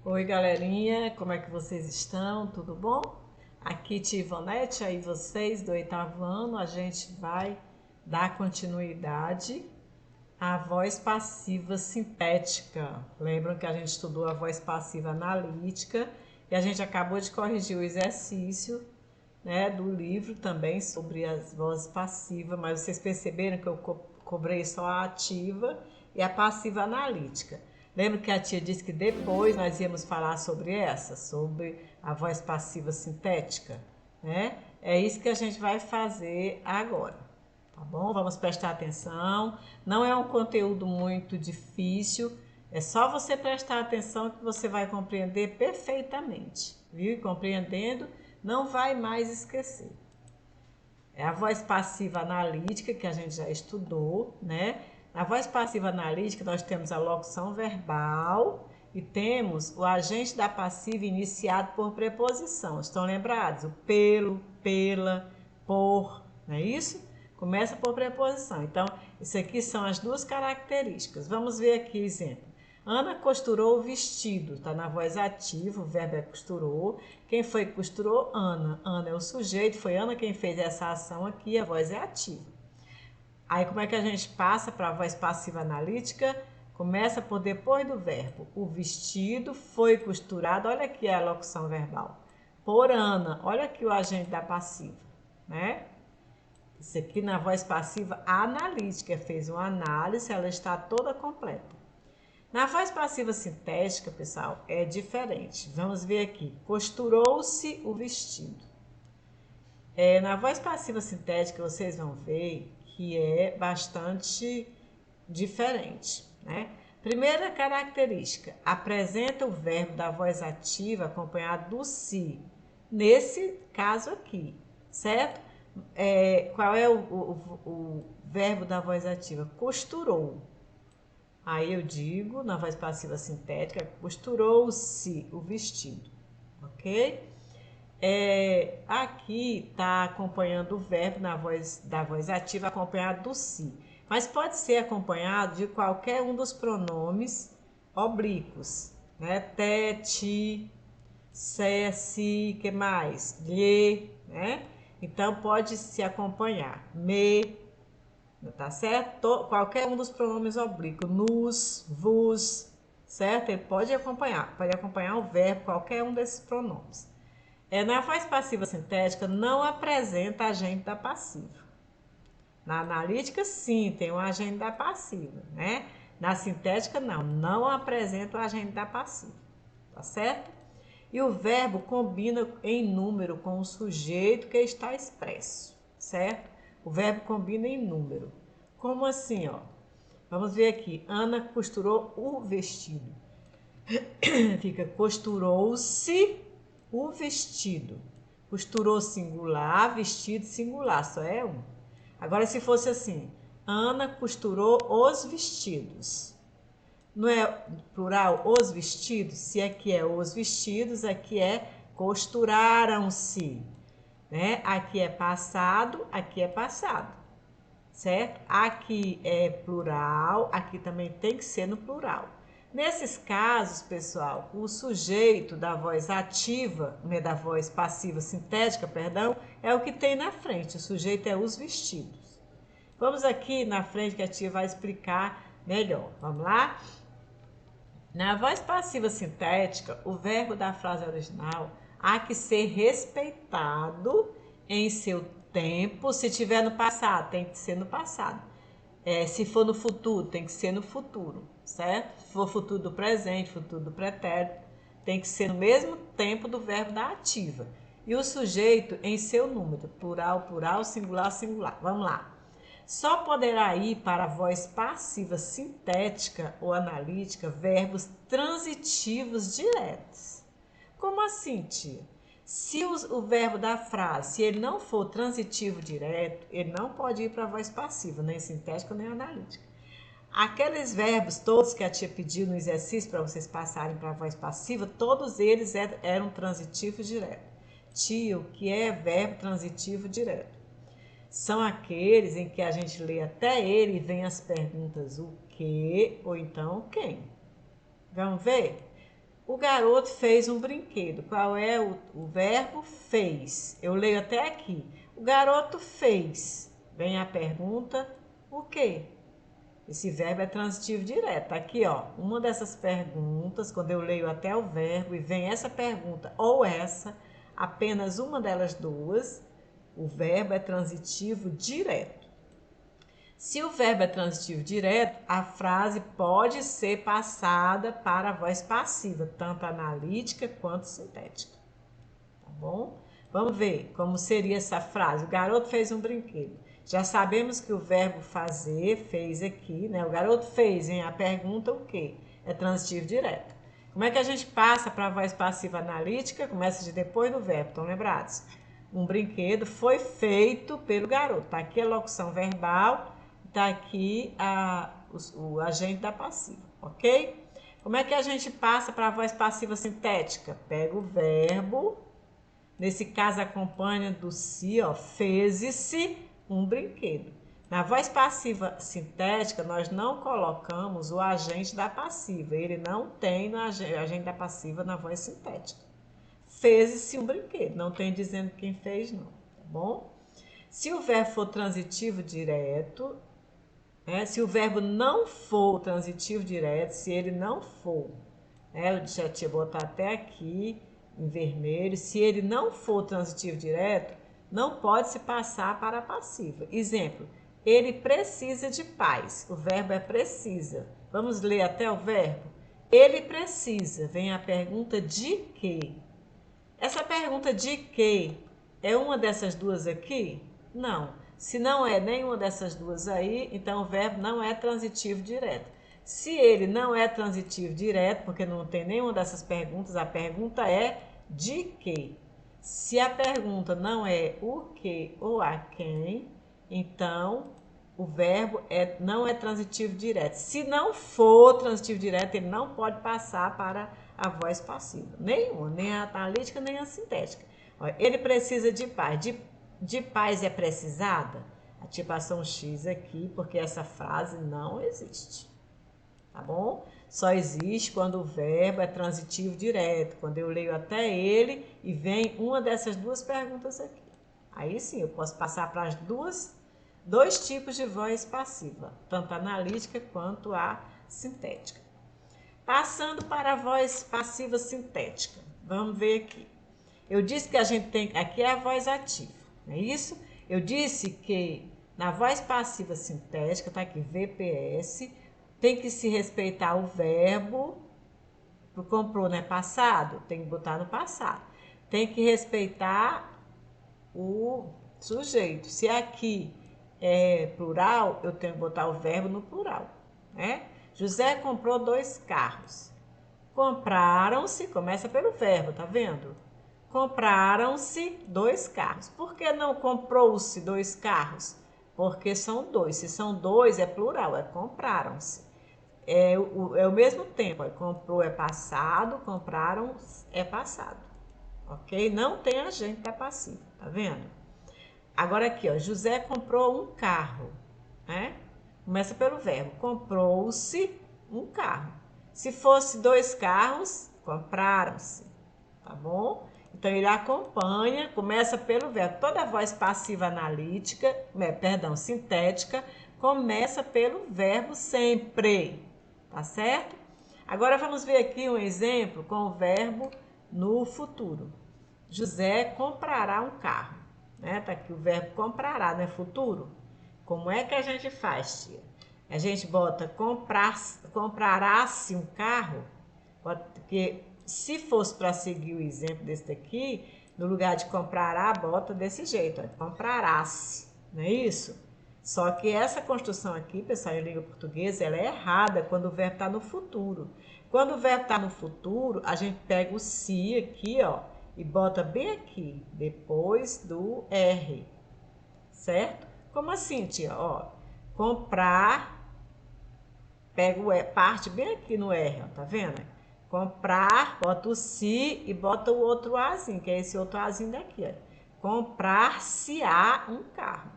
Oi, galerinha, como é que vocês estão? Tudo bom? Aqui tia Ivonete, aí vocês do oitavo ano, a gente vai dar continuidade à voz passiva sintética. Lembram que a gente estudou a voz passiva analítica e a gente acabou de corrigir o exercício, né, do livro também sobre as vozes passivas, mas vocês perceberam que eu cobrei só a ativa e a passiva analítica. Lembra que a tia disse que depois nós íamos falar sobre essa, sobre a voz passiva sintética, né? É isso que a gente vai fazer agora, tá bom? Vamos prestar atenção. Não é um conteúdo muito difícil, é só você prestar atenção que você vai compreender perfeitamente, viu? E compreendendo, não vai mais esquecer. É a voz passiva analítica, que a gente já estudou, né? Na voz passiva analítica, nós temos a locução verbal e temos o agente da passiva iniciado por preposição. Estão lembrados? O pelo, pela, por, não é isso? Começa por preposição. Então, isso aqui são as duas características. Vamos ver aqui exemplo. Ana costurou o vestido, está na voz ativa, o verbo é costurou. Quem foi que costurou? Ana. Ana é o sujeito, foi Ana quem fez essa ação aqui, a voz é ativa. Aí como é que a gente passa para a voz passiva analítica? Começa por depois do verbo. O vestido foi costurado, olha aqui a locução verbal. Por Ana, olha aqui o agente da passiva, né? Isso aqui na voz passiva analítica, fez uma análise, ela está toda completa. Na voz passiva sintética, pessoal, é diferente. Vamos ver aqui. Costurou-se o vestido. Na voz passiva sintética, vocês vão ver que é bastante diferente, né? Primeira característica, apresenta o verbo da voz ativa acompanhado do se. Nesse caso aqui, certo? Qual é o verbo da voz ativa? Costurou. Aí eu digo, na voz passiva sintética, costurou-se o vestido, ok? Aqui está acompanhando o verbo da voz ativa acompanhado do se, mas pode ser acompanhado de qualquer um dos pronomes oblíquos, né? Te, ti, se, si, que mais? Lhe, né? Então pode se acompanhar me, tá certo? Qualquer um dos pronomes oblíquos, nos, vos, certo? Ele pode acompanhar o verbo, qualquer um desses pronomes. Na voz passiva sintética não apresenta agente da passiva. Na analítica, sim, tem um agente da passiva, né? Na sintética, não apresenta o agente da passiva, tá certo? E o verbo combina em número com o sujeito que está expresso, certo? O verbo combina em número. Como assim, ó? Vamos ver aqui. Ana costurou o vestido. Fica costurou-se o vestido. Costurou singular, vestido singular, só é um. Agora, se fosse assim, Ana costurou os vestidos. Não é plural os vestidos? Se aqui é os vestidos, aqui é costuraram-se. Né? Aqui é passado, aqui é passado. Certo? Aqui é plural, aqui também tem que ser no plural. Nesses casos, pessoal, o sujeito da voz ativa, né, da voz passiva sintética, perdão, é o que tem na frente. O sujeito é os vestidos. Vamos aqui na frente que a tia vai explicar melhor. Vamos lá? Na voz passiva sintética, o verbo da frase original há que ser respeitado em seu tempo. Se tiver no passado, tem que ser no passado. Se for no futuro, tem que ser no futuro, certo? Se for futuro do presente, futuro do pretérito, tem que ser no mesmo tempo do verbo da ativa. E o sujeito em seu número, plural, plural, singular, singular. Vamos lá. Só poderá ir para a voz passiva sintética ou analítica verbos transitivos diretos. Como assim, tia? Se o verbo da frase, se ele não for transitivo direto, ele não pode ir para a voz passiva, nem sintética nem analítica. Aqueles verbos todos que a tia pediu no exercício para vocês passarem para a voz passiva, todos eles eram transitivos direto. Tia, o que é verbo transitivo direto? São aqueles em que a gente lê até ele e vem as perguntas o que ou então quem. Vamos ver? O garoto fez um brinquedo. Qual é o verbo? Fez. Eu leio até aqui. O garoto fez. Vem a pergunta, o quê? Esse verbo é transitivo direto. Aqui, ó, uma dessas perguntas, quando eu leio até o verbo e vem essa pergunta ou essa, apenas uma delas duas, o verbo é transitivo direto. Se o verbo é transitivo direto, a frase pode ser passada para a voz passiva, tanto analítica quanto sintética. Tá bom? Vamos ver como seria essa frase. O garoto fez um brinquedo. Já sabemos que o verbo fazer, fez aqui, né? O garoto fez, hein? A pergunta o quê? É transitivo direto. Como é que a gente passa para a voz passiva analítica? Começa de depois do verbo, estão lembrados? Um brinquedo foi feito pelo garoto. Tá aqui a locução verbal, tá aqui o agente da passiva, ok? Como é que a gente passa para a voz passiva sintética? Pega o verbo, nesse caso acompanha do se, ó, fez-se um brinquedo. Na voz passiva sintética, nós não colocamos o agente da passiva. Ele não tem no agente da passiva na voz sintética. Fez-se um brinquedo. Não tem dizendo quem fez, não. Tá bom? Se o verbo for transitivo direto, né? Se o verbo não for transitivo direto, se ele não for, né? Eu já tinha botado até aqui em vermelho. Se ele não for transitivo direto, não pode se passar para a passiva. Exemplo, ele precisa de paz. O verbo é precisa. Vamos ler até o verbo? Ele precisa. Vem a pergunta de quê? Essa pergunta de quê é uma dessas duas aqui? Não. Se não é nenhuma dessas duas aí, então o verbo não é transitivo direto. Se ele não é transitivo direto, porque não tem nenhuma dessas perguntas, a pergunta é de quê? Se a pergunta não é o que ou a quem, então o verbo não é transitivo direto. Se não for transitivo direto, ele não pode passar para a voz passiva. Nenhuma, nem a analítica, nem a sintética. Ele precisa de paz. De paz é precisada? Ativação X aqui, porque essa frase não existe. Tá bom? Só existe quando o verbo é transitivo direto, quando eu leio até ele e vem uma dessas duas perguntas aqui. Aí sim, eu posso passar para as dois tipos de voz passiva, tanto a analítica quanto a sintética. Passando para a voz passiva sintética. Vamos ver aqui. Eu disse que a gente tem... Aqui é a voz ativa, não é isso? Eu disse que na voz passiva sintética, tá aqui, VPS, tem que se respeitar o verbo. O comprou, né? Passado, tem que botar no passado. Tem que respeitar o sujeito. Se aqui é plural, eu tenho que botar o verbo no plural, né? José comprou 2 carros. Compraram-se, começa pelo verbo, tá vendo? Compraram-se 2 carros. Por que não comprou-se 2 carros? Porque são 2. Se são 2, é plural, é compraram-se. É o mesmo tempo. Comprou é passado, compraram é passado. Ok? Não tem agente da passiva, tá vendo? Agora aqui, ó, José comprou um carro, né? Começa pelo verbo. Comprou-se um carro. Se fosse 2 carros, compraram-se, tá bom? Então ele acompanha, começa pelo verbo. Toda voz passiva analítica, sintética, começa pelo verbo sempre, tá certo? Agora vamos ver aqui um exemplo com o verbo no futuro. José comprará um carro, né? Tá aqui o verbo comprará, não é futuro? Como é que a gente faz, tia? A gente bota comprará-se um carro, porque se fosse para seguir o exemplo desse daqui, no lugar de comprará, bota desse jeito, ó, comprará-se, não é isso? Só que essa construção aqui, pessoal, em língua portuguesa, ela é errada quando o verbo está no futuro. Quando o verbo está no futuro, a gente pega o se aqui, ó, e bota bem aqui, depois do R, certo? Como assim, tia? Ó, comprar, pega o E, parte bem aqui no R, ó, tá vendo? Comprar, bota o se e bota o outro Azinho, que é esse outro Azinho daqui, ó. Comprar-se-á um carro.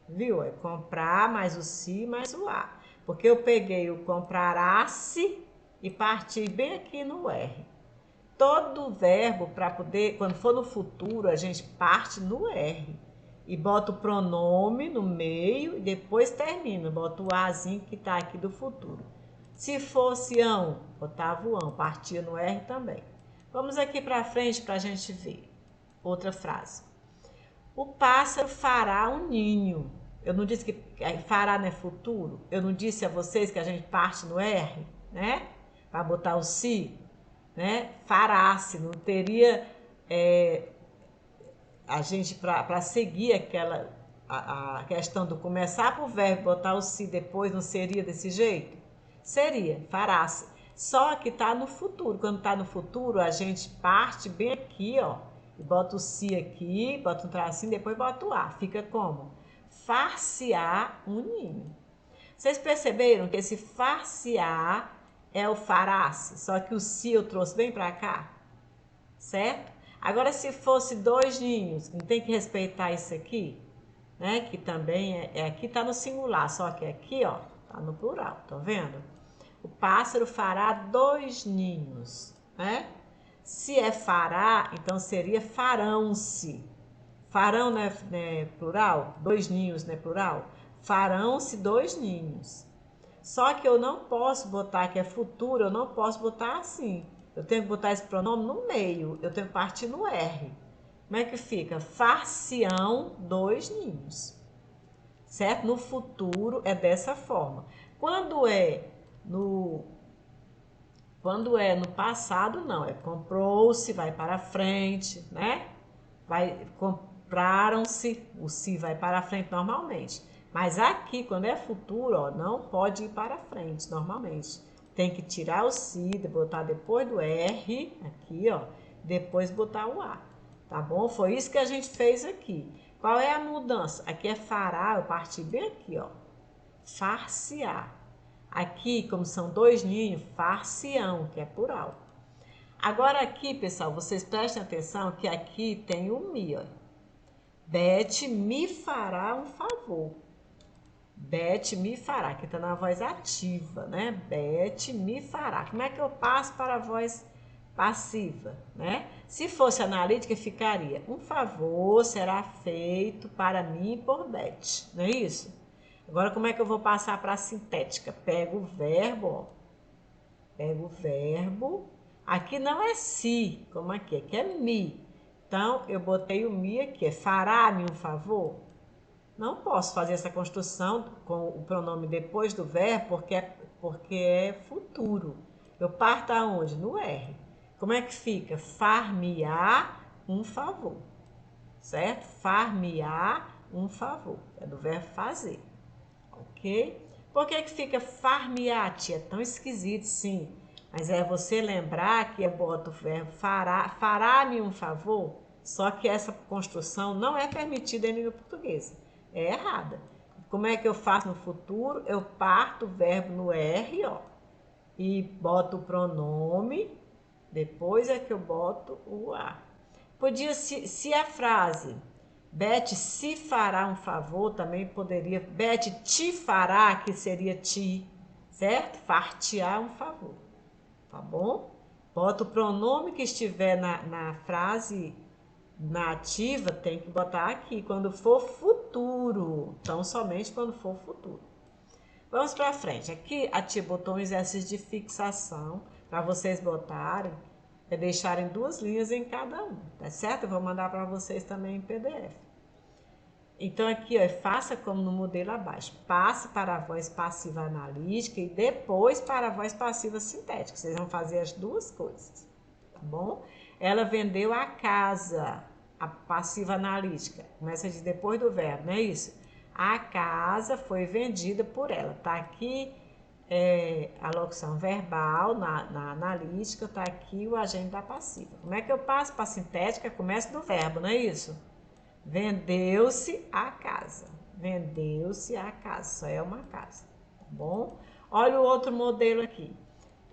Viu? É comprar mais o se mais o a. Porque eu peguei o comprará-se e partir bem aqui no R. Todo verbo, para poder, quando for no futuro, a gente parte no R. E bota o pronome no meio e depois termina. Bota o azinho que está aqui do futuro. Se fosse ão, botava o ão, partia no R também. Vamos aqui para frente para a gente ver. Outra frase. O pássaro fará um ninho. Eu não disse que fará não é futuro? Eu não disse a vocês que a gente parte no R, né? Para botar o si, né? Fará-se, não teria a gente para seguir aquela a questão do começar por verbo, botar o si depois, não seria desse jeito? Seria, fará-se. Só que está no futuro. Quando está no futuro, a gente parte bem aqui, ó, e bota o si aqui, bota um tracinho, depois bota o a. Fica como? Far-se-á um ninho. Vocês perceberam que esse far-se-á é o fará-se, só que o si eu trouxe bem para cá, certo? Agora, se fosse dois ninhos, não tem que respeitar isso aqui, né? Que também aqui tá no singular, só que aqui, ó, tá no plural, tá vendo? O pássaro fará dois ninhos, né? Se é fará, então seria farão-se. Farão não é plural? Dois ninhos não é plural? Farão-se dois ninhos. Só que eu não posso botar que é futuro, eu não posso botar assim. Eu tenho que botar esse pronome no meio, eu tenho que partir no R. Como é que fica? Far-se-ão dois ninhos. Certo? No futuro é dessa forma. Quando é no passado, não. É comprou-se, vai para frente, né? Compraram-se, o se vai para frente normalmente. Mas aqui, quando é futuro, ó, não pode ir para frente normalmente. Tem que tirar o si, botar depois do R, aqui, ó, depois botar o A. Tá bom? Foi isso que a gente fez aqui. Qual é a mudança? Aqui é fará, eu parti bem aqui, ó. Far-se-á. Aqui, como são dois ninhos, far-se-ão, que é plural. Agora aqui, pessoal, vocês prestem atenção que aqui tem o mi, ó. Beth me fará um favor. Beth me fará, que tá na voz ativa, né? Beth me fará. Como é que eu passo para a voz passiva, né? Se fosse analítica, ficaria: um favor será feito para mim por Beth, não é isso? Agora, como é que eu vou passar para a sintética? Pego o verbo, ó. Pego o verbo. Aqui não é si, como aqui é mi. Então, eu botei o mi aqui. Fará-me um favor? Não posso fazer essa construção com o pronome depois do verbo, porque é futuro. Eu parto aonde? No R. Como é que fica? Far-me-á um favor. Certo? Far-me-á um favor. É do verbo fazer. Ok? Por que fica far-me-á, tia? É tão esquisito, sim. Mas é você lembrar que eu boto o verbo fará-me um favor, só que essa construção não é permitida em língua portuguesa. É errada. Como é que eu faço no futuro? Eu parto o verbo no R, ó, e boto o pronome, depois é que eu boto o A. Podia, se a frase Beth se fará um favor, também poderia. Beth te fará, que seria ti, certo? Far-te-á um favor, tá bom? Bota o pronome que estiver na frase nativa, tem que botar aqui, quando for futuro. Então, somente quando for futuro. Vamos para frente. Aqui a tia botou um exercício de fixação para vocês botarem, deixarem duas linhas em cada um, tá certo? Eu vou mandar para vocês também em PDF. Então, aqui, ó, faça como no modelo abaixo. Passe para a voz passiva analítica e depois para a voz passiva sintética. Vocês vão fazer as duas coisas, tá bom? Ela vendeu a casa, a passiva analítica. Começa a dizer depois do verbo, não é isso? A casa foi vendida por ela. Tá aqui a locução verbal na analítica, tá aqui o agente da passiva. Como é que eu passo para a sintética? Começa do verbo, não é isso? Vendeu-se a casa. Vendeu-se a casa. Só é uma casa, tá bom? Olha o outro modelo aqui.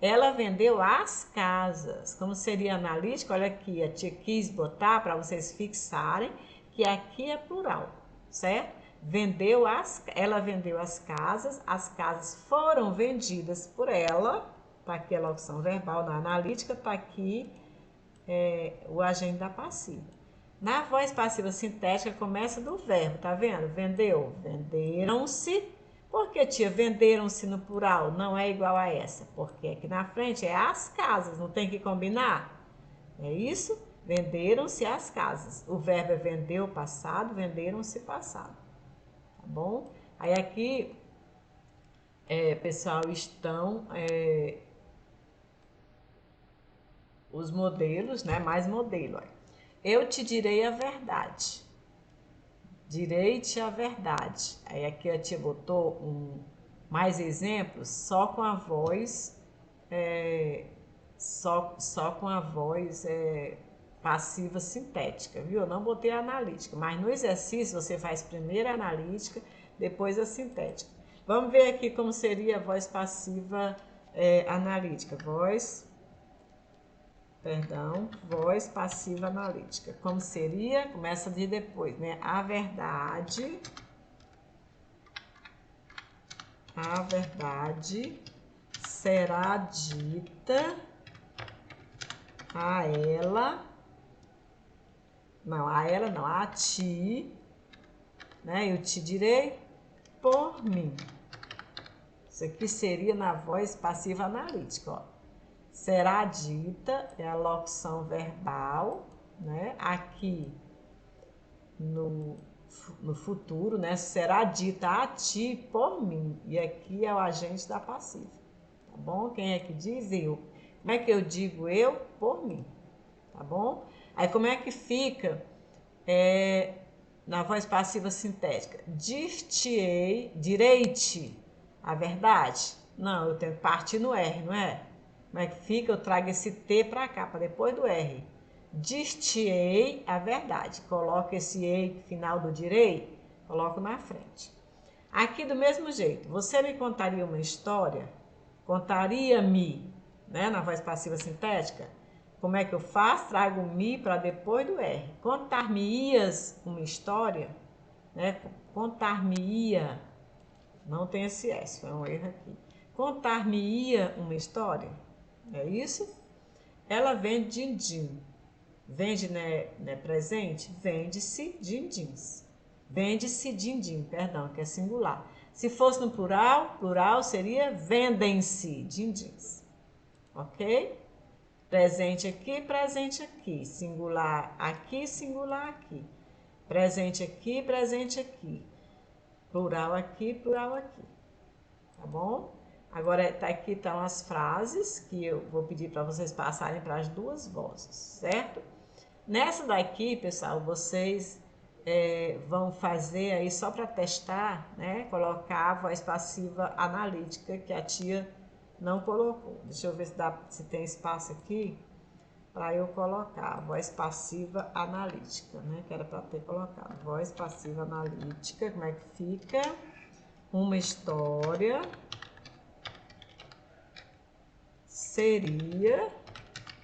Ela vendeu as casas. Como seria analítica? Olha aqui, a tia quis botar para vocês fixarem que aqui é plural, certo? Ela vendeu as casas foram vendidas por ela, Tá aqui a locução verbal na analítica, tá aqui o agente da passiva. Na voz passiva sintética começa do verbo, tá vendo? Vendeu, venderam-se. Por que, tia, venderam-se no plural não é igual a essa? Porque aqui na frente é as casas, não tem que combinar? É isso? Venderam-se as casas. O verbo é vendeu passado, venderam-se passado. Tá bom? Aí aqui, pessoal, estão os modelos, né? Mais modelo. Ó. Eu te direi a verdade. Direi-te a verdade. Aí aqui a tia botou mais exemplos só com a voz, só com a voz passiva sintética, viu? Eu não botei a analítica, mas no exercício você faz primeiro a analítica, depois a sintética. Vamos ver aqui como seria a voz passiva analítica. Voz passiva analítica. Como seria? Começa de depois, né? A verdade será dita a ela, não, a ti, né? Eu te direi por mim. Isso aqui seria na voz passiva analítica, ó. Será dita é a locução verbal, né? Aqui no futuro, né? Será dita a ti por mim. E aqui é o agente da passiva, tá bom? Quem é que diz? Eu. Como é que eu digo eu? Por mim, tá bom? Aí como é que fica na voz passiva sintética? Dir-te-ei, direi-te a verdade? Não, eu tenho que partir no R, não é? Como é que fica? Eu trago esse T para cá, para depois do R. Dir-te-ei a verdade. Coloco esse ei final do direi, coloco na frente. Aqui do mesmo jeito, você me contaria uma história? Contaria-me, né? Na voz passiva sintética. Como é que eu faço? Trago o me para depois do R. Contar-me-ias uma história? Né? Contar-me-ia. Não tem esse S, foi um erro aqui. Contar-me-ia uma história? É isso? Ela vende din-din. Vende, né, presente? Vende-se din-dins. Vende-se din-din, perdão, que é singular. Se fosse no plural seria vendem-se din-dins. Ok? Presente aqui. Singular aqui, singular aqui. Presente aqui. Plural aqui, plural aqui. Tá bom? Agora aqui estão as frases que eu vou pedir para vocês passarem para as duas vozes, certo? Nessa daqui, pessoal, vocês vão fazer aí só para testar, né? Colocar a voz passiva analítica que a tia não colocou. Deixa eu ver se tem espaço aqui para eu colocar a voz passiva analítica, né? Que era para ter colocado. Voz passiva analítica, como é que fica? Uma história seria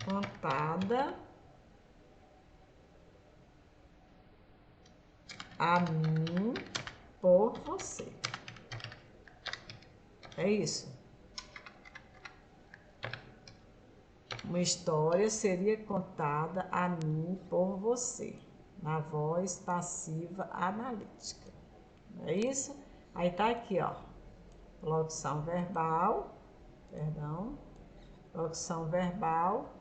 contada a mim por você. É isso. Uma história seria contada a mim por você, na voz passiva analítica. É isso? Aí tá aqui, ó. Locução verbal, perdão. Locução verbal.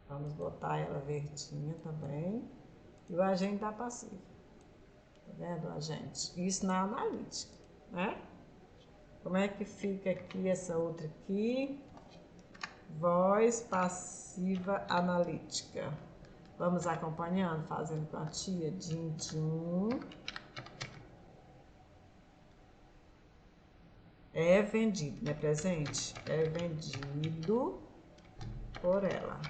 Vamos botar ela verdinha também. E o agente da passiva. Tá vendo, agente? Isso na analítica, né? Como é que fica aqui essa outra aqui? Voz passiva analítica. Vamos acompanhando, fazendo com a tia. Din-din. É vendido, né, presente? É vendido por ela.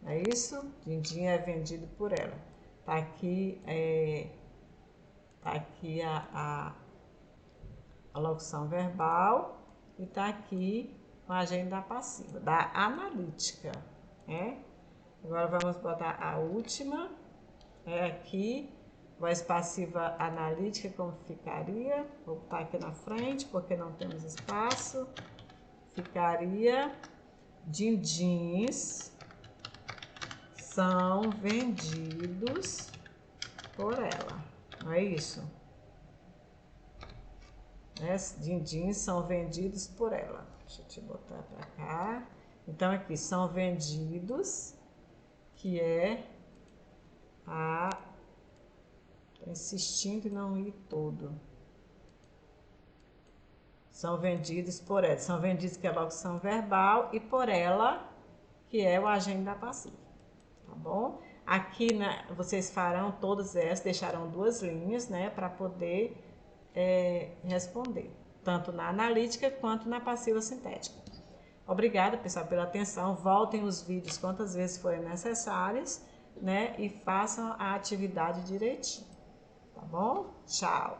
É isso? Din-din é vendido por ela. Tá aqui, a locução verbal e tá aqui o agente da passiva, da analítica, né? Agora vamos botar a última. Aqui, voz passiva analítica, como ficaria? Vou botar aqui na frente, porque não temos espaço. Ficaria: din-dins são vendidos por ela. Não é isso? Din-dins são vendidos por ela. Deixa eu te botar para cá. Então, aqui, são vendidos, que é a... Tô insistindo em não ir todo. São vendidos por ela. São vendidos, que é a locução verbal, e por ela, que é o agente da passiva. Tá bom? Aqui, né, vocês farão todas essas, deixarão 2 linhas, né, para poder responder, tanto na analítica quanto na passiva sintética. Obrigada, pessoal, pela atenção. Voltem os vídeos quantas vezes forem necessárias, né, e façam a atividade direitinho. Tá bom? Tchau!